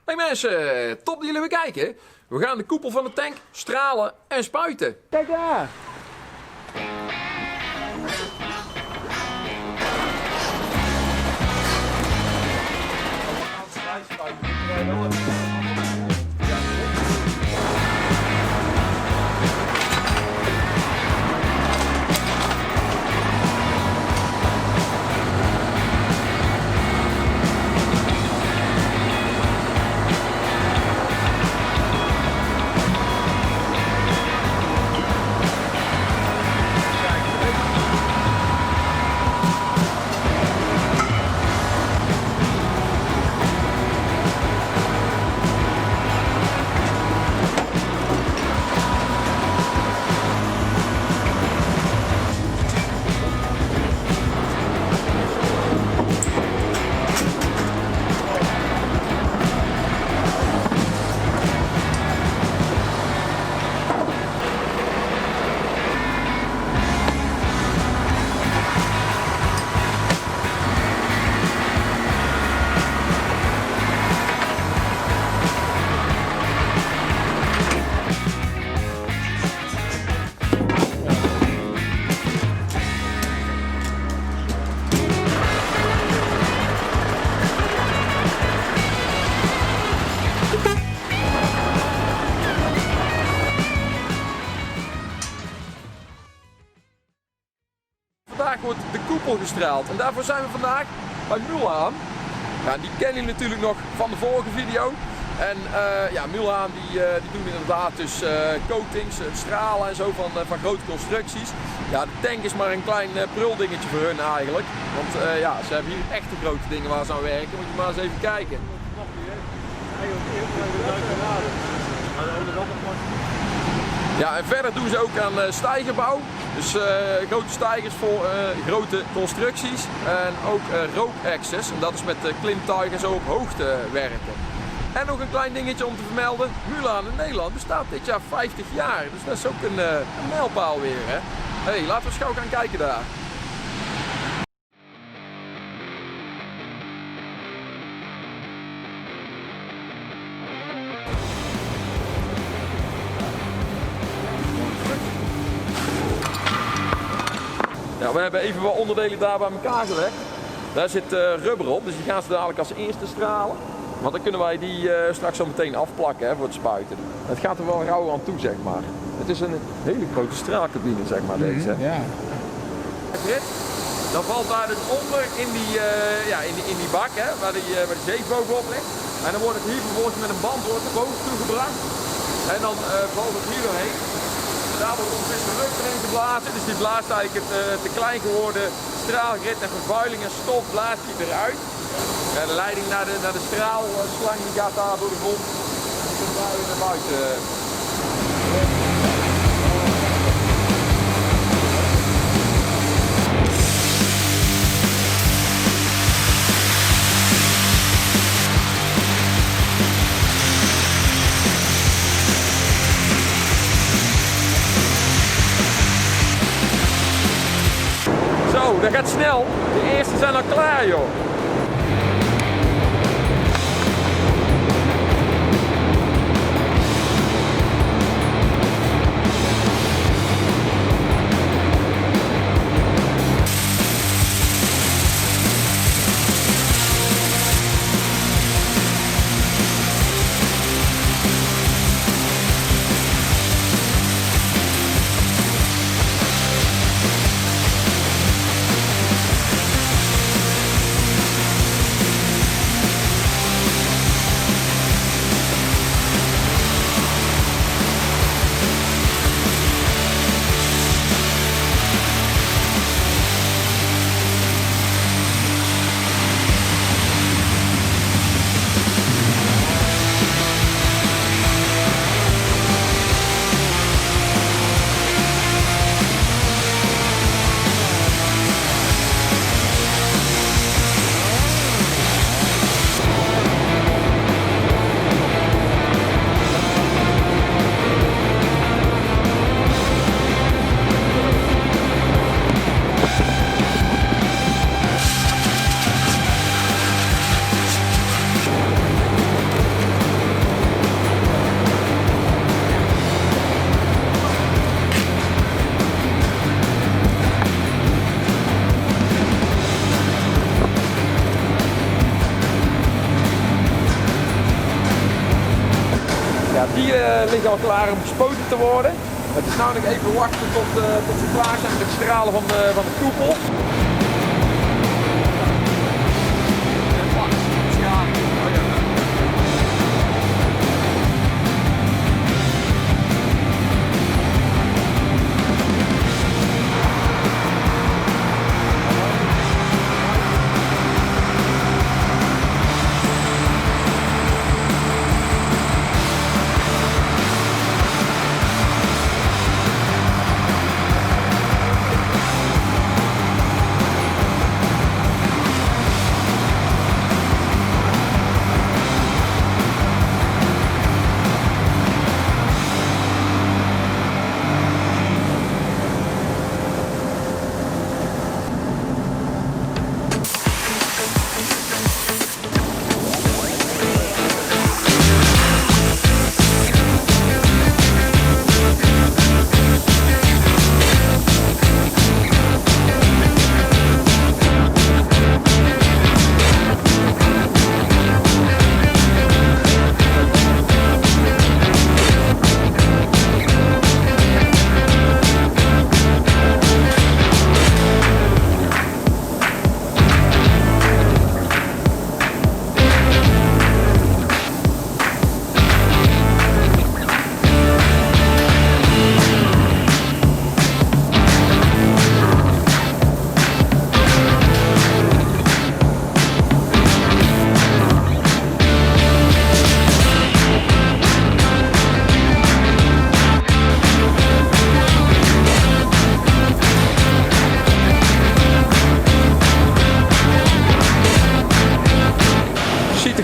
Hey mensen, top dat jullie weer kijken. We gaan de koepel van de tank stralen en spuiten. Kijk daar! Vandaag wordt de koepel gestraald en daarvoor zijn we vandaag bij Mulhaan. Ja, die kennen jullie natuurlijk nog van de vorige video. En ja, Mulhaan die doen inderdaad dus coatings, het stralen en zo van grote constructies. Ja, de tank is maar een klein pruldingetje voor hun eigenlijk. Want ja, ze hebben hier echte grote dingen waar ze aan werken. Moet je maar eens even kijken. Ja, en verder doen ze ook aan stijgerbouw. Dus grote stijgers voor grote constructies. En ook rope access. En dat is met klimtuigen zo op hoogte werken. En nog een klein dingetje om te vermelden. Mulhaan in Nederland bestaat dit jaar 50 jaar. Dus dat is ook een mijlpaal weer. Hè? Hey, laten we eens gauw gaan kijken daar. Ja, we hebben even wat onderdelen daar bij elkaar gelegd. Daar zit rubber op, dus die gaan ze dadelijk als eerste stralen. Want dan kunnen wij die straks zo meteen afplakken hè, voor het spuiten. Het gaat er wel rauw aan toe, zeg maar. Het is een hele grote straalcabine, zeg maar, deze. Ja. Dan valt daar dus onder in die bak, hè, waar die zeef bovenop ligt. En dan wordt het hier vervolgens met een band naar boven toe gebracht. En dan valt het hier doorheen. Daar wordt ondertussen lucht erin geblazen, dus die blaast eigenlijk het te klein geworden straalgrit en vervuiling en stof blaast die eruit. Ja, de leiding naar de straalslang die gaat daar door de grond en die komt daar weer naar buiten. Zo, dat gaat snel. De eerste zijn al klaar, joh. Ja, die liggen al klaar om gespoten te worden. Het is nou nog even wachten tot ze klaar zijn met het stralen van de koepel.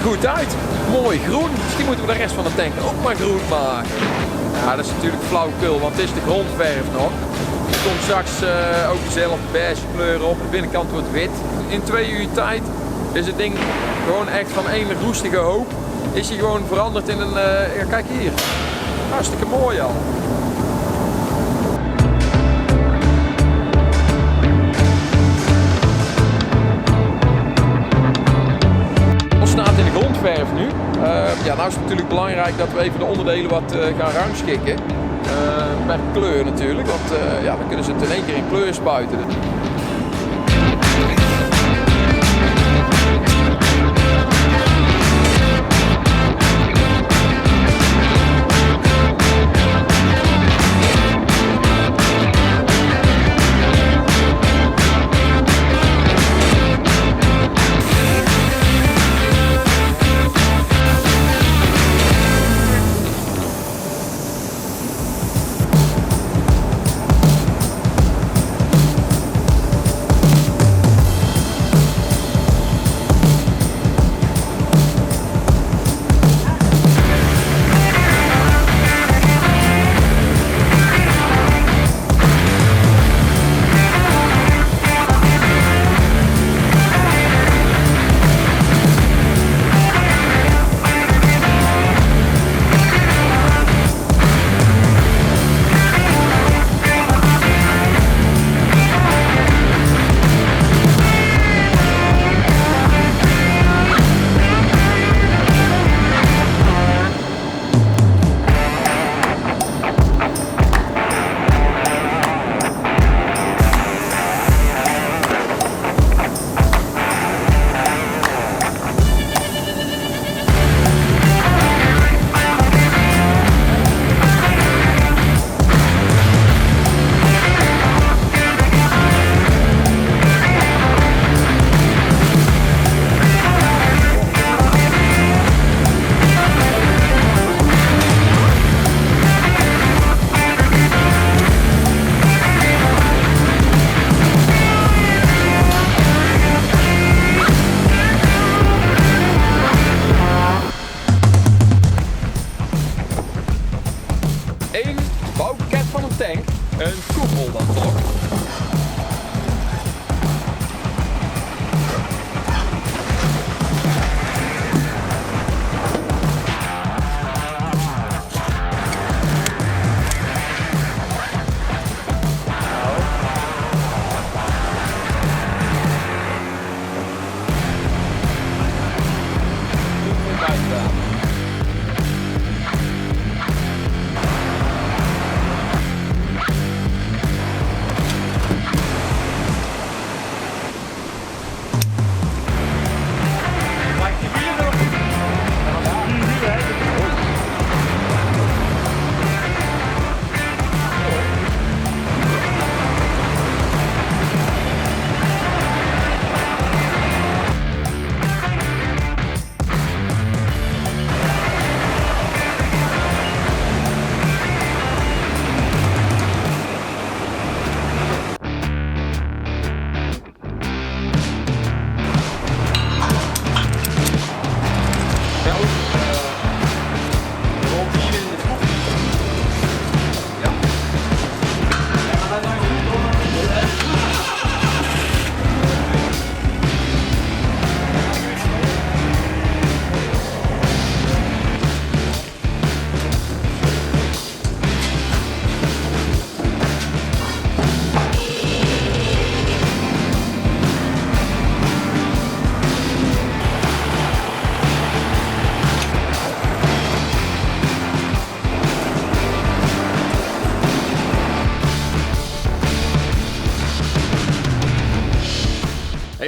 Goed uit. Mooi groen. Misschien moeten we de rest van de tank ook maar groen maken. Ja, dat is natuurlijk flauwekul, want het is de grondverf nog. Er komt straks ook dezelfde beige kleur op. De binnenkant wordt wit. In 2 uur tijd is het ding gewoon echt van één roestige hoop. Is hij gewoon veranderd in een... ja, kijk hier. Hartstikke mooi al. In de grondverf nu. Ja, nou is het natuurlijk belangrijk dat we even de onderdelen wat gaan rangschikken. Per kleur natuurlijk, want ja, dan kunnen ze het in één keer in kleur spuiten. Een koepel dan toch?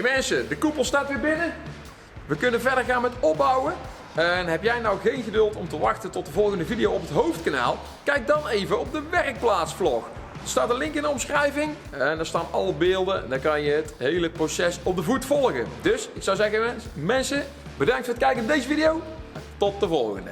Hey mensen, de koepel staat weer binnen. We kunnen verder gaan met opbouwen. En heb jij nou geen geduld om te wachten tot de volgende video op het hoofdkanaal? Kijk dan even op de werkplaatsvlog. Er staat een link in de omschrijving en er staan alle beelden. Dan kan je het hele proces op de voet volgen. Dus ik zou zeggen mensen, bedankt voor het kijken naar deze video. Tot de volgende.